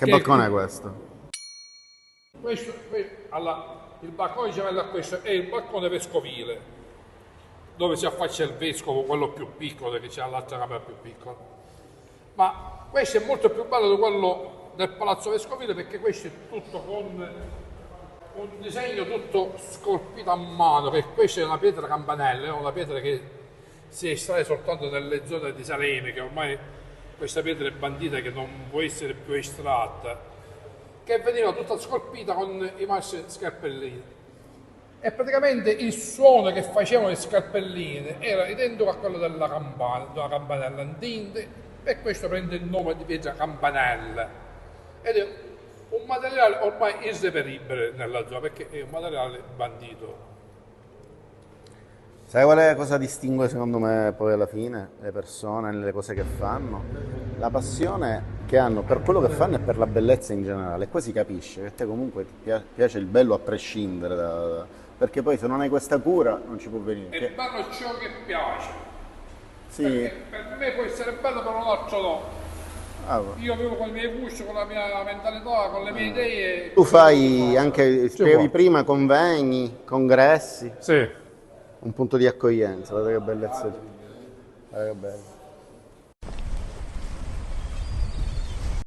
Che balcone è questo? Il balcone gemello a questo è il balcone vescovile, dove si affaccia il vescovo, quello più piccolo, che c'è l'altra camera più piccola. Ma questo è molto più bello di quello del palazzo vescovile, perché questo è tutto con un disegno tutto scolpito a mano, che questa è una pietra campanella, è una pietra che si estrae soltanto nelle zone di Saleme, che ormai questa pietra è bandita, che non può essere più estratta, che veniva tutta scolpita con i massimi scalpellini. E praticamente il suono che facevano le scalpelline era identico a quello della campana, di una campanella andante, e questo prende il nome di pietra campanella. Ed è un materiale ormai irreperibile nella zona, perché è un materiale bandito. Sai quale cosa distingue secondo me poi alla fine le persone nelle cose che fanno? La passione che hanno per quello che fanno e per la bellezza in generale. E qua si capisce che a te comunque ti piace il bello a prescindere perché poi se non hai questa cura non ci può venire. È bello ciò che piace, Sì, perché per me può essere bello, per un altro no. ah, Io vivo con i miei gusti, con la mia mentalità, con le mie idee. tu fai anche, Ci spiegavi può. prima, convegni, congressi, Sì. un punto di accoglienza, guarda che bellezza. Guarda che bello.